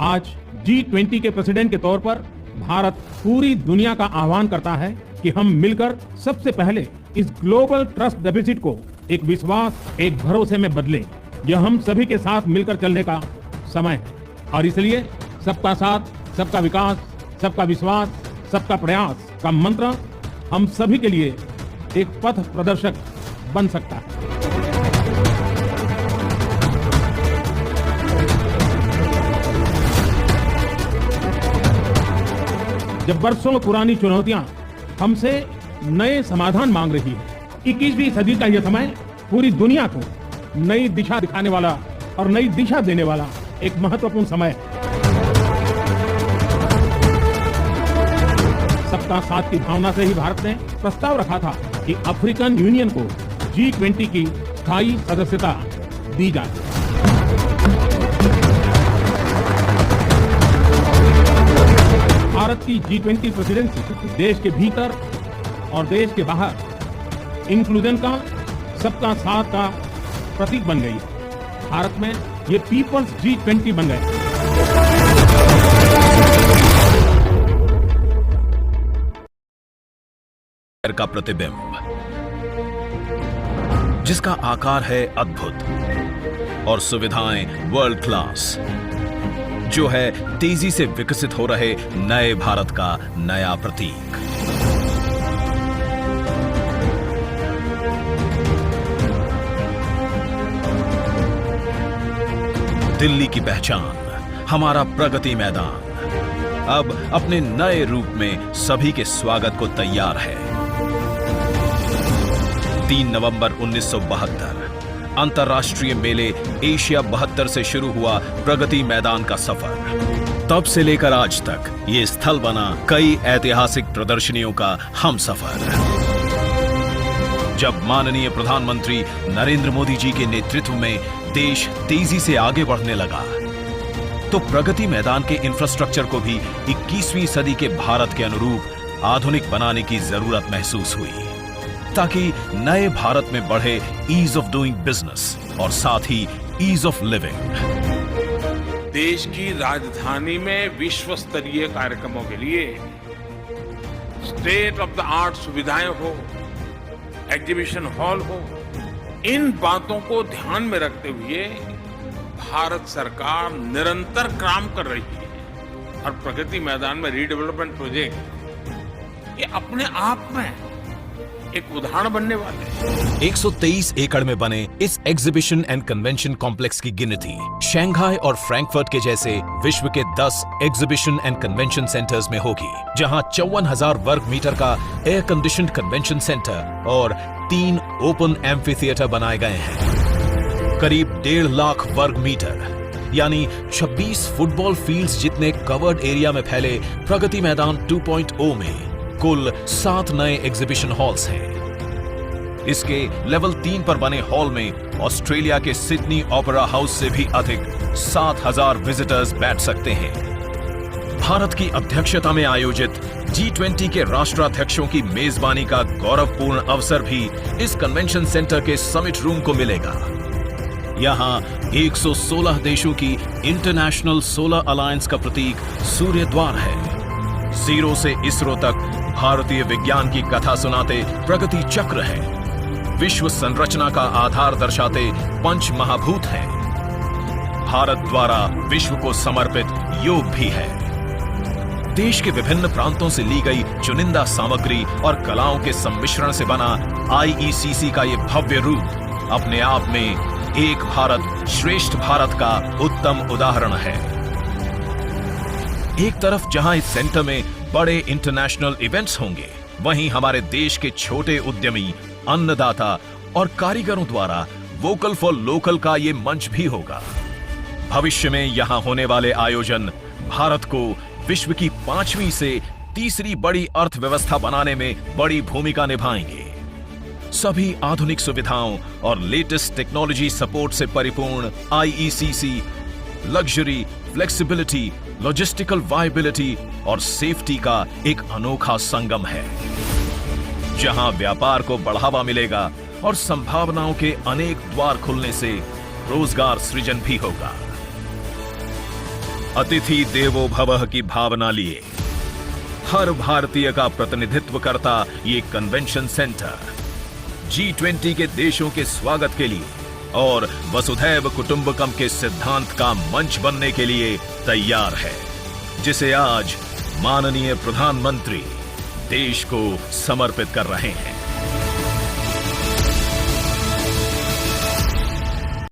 आज G20 के president के तौर पर भारत पूरी दुनिया का आह्वान करता है कि हम मिलकर सबसे पहले इस ग्लोबल ट्रस्ट डेफिसिट को एक विश्वास, एक भरोसे में बदलें। यह हम सभी के साथ मिलकर चलने का समय है और इसलिए सबका साथ, सबका विकास, सबका विश्वास, सबका प्रयास का मंत्र हम सभी के लिए एक पथ प्रदर्शक बन सकता है। जब वर्षों पुरानी चुनौतियां हमसे नए समाधान मांग रही है, 21वीं सदी का यह समय पूरी दुनिया को नई दिशा दिखाने वाला और नई दिशा देने वाला एक महत्वपूर्ण समय है। सबका साथ की भावना से ही भारत ने प्रस्ताव रखा था कि अफ्रीकन यूनियन को G20 की स्थायी सदस्यता दी जाए। भारत की G20 प्रेसिडेंसी देश के भीतर और देश के बाहर इंक्लूजन का, सबका साथ का प्रतीक बन गई है। भारत में ये पीपल्स G20 बन गए। का प्रतिबिंब, जिसका आकार है अद्भुत और सुविधाएं वर्ल्ड क्लास, जो है तेजी से विकसित हो रहे नए भारत का नया प्रतीक। दिल्ली की पहचान, हमारा प्रगति मैदान अब अपने नए रूप में सभी के स्वागत को तैयार है। 3 नवंबर 1972 अंतर्राष्ट्रीय मेले एशिया 72 से शुरू हुआ प्रगति मैदान का सफर। तब से लेकर आज तक ये स्थल बना कई ऐतिहासिक प्रदर्शनियों का हमसफर। जब माननीय प्रधानमंत्री नरेंद्र मोदी जी के नेतृत्व में देश तेजी से आगे बढ़ने लगा, तो प्रगति मैदान के इंफ्रास्ट्रक्चर को भी 21वीं सदी के भारत के अनुरूप आधुनिक बनाने की जरूरत महसूस हुई, ताकि नए भारत में बढ़े ईज ऑफ डूइंग बिजनेस और साथ ही ईज ऑफ लिविंग। देश की राजधानी में विश्व स्तरीय कार्यक्रमों के लिए स्टेट ऑफ द आर्ट सुविधाएं हो, एग्जीबिशन हॉल हो, इन बातों को ध्यान में रखते हुए भारत सरकार निरंतर काम कर रही है। और प्रगति मैदान में रीडेवलपमेंट प्रोजेक्ट ये अपने आप में एक उदाहरण बनने वाले हैं। 123 एकड़ में बने इस एग्जीबिशन एंड कन्वेंशन कॉम्प्लेक्स की गिनती शंघाई और फ्रैंकफर्ट के जैसे विश्व के 10 एग्जीबिशन एंड कन्वेंशन सेंटर्स में होगी, जहां 54,000 वर्ग मीटर का एयर कंडीशनड कन्वेंशन सेंटर और 3 ओपन एम्फी थिएटर बनाए गए हैं। करीब 1.5 लाख वर्ग मीटर यानी 26 फुटबॉल फील्ड्स जितने कवर्ड एरिया में फैले प्रगति मैदान 2.0 में कुल 7 नए एग्जीबिशन हॉल्स हैं। इसके लेवल 3 पर बने हॉल में ऑस्ट्रेलिया के सिडनी ओपेरा हाउस से भी अधिक 7,000 विजिटर्स बैठ सकते हैं। भारत की अध्यक्षता में आयोजित G20 के राष्ट्राध्यक्षों की मेजबानी का गौरवपूर्ण अवसर भी इस कन्वेंशन सेंटर के समिट रूम को मिलेगा। यहाँ 116 देशों की इंटरनेशनल सोलर अलायंस का प्रतीक सूर्य द्वार है। 0 से इसरो तक भारतीय विज्ञान की कथा सुनाते प्रगति चक्र है। विश्व संरचना का आधार दर्शाते पंच महाभूत हैं। भारत द्वारा विश्व को समर्पित योग भी है। देश के विभिन्न प्रांतों से ली गई चुनिंदा सामग्री और कलाओं के सम्मिश्रण से बना IECC का ये भव्य रूप अपने आप में एक भारत श्रेष्ठ भारत का उत्तम उदाहरण है। एक तरफ जहां इस सेंटर में बड़े इंटरनेशनल इवेंट्स होंगे, वहीं हमारे देश के छोटे उद्यमी, अन्नदाता और कारीगरों द्वारा वोकल फॉर लोकल का ये मंच भी होगा। भविष्य में यहां होने वाले आयोजन भारत को विश्व की 5वीं से तीसरी बड़ी अर्थव्यवस्था बनाने में बड़ी भूमिका निभाएंगे। सभी आधुनिक सुविधाओं और लेटेस्ट टेक्नोलॉजी सपोर्ट से परिपूर्ण IECC luxury, flexibility, logistical viability और सेफ्टी का एक अनोखा संगम है, जहां व्यापार को बढ़ावा मिलेगा और संभावनाओं के अनेक द्वार खुलने से रोजगार सृजन भी होगा। अतिथि देवो भवः की भावना लिए हर भारतीय का प्रतिनिधित्व करता ये कन्वेंशन सेंटर G20 के देशों के स्वागत के लिए और वसुधैव कुटुंबकम के सिद्धांत का मंच बनने के लिए तैयार है, जिसे आज माननीय प्रधानमंत्री देश को समर्पित कर रहे हैं।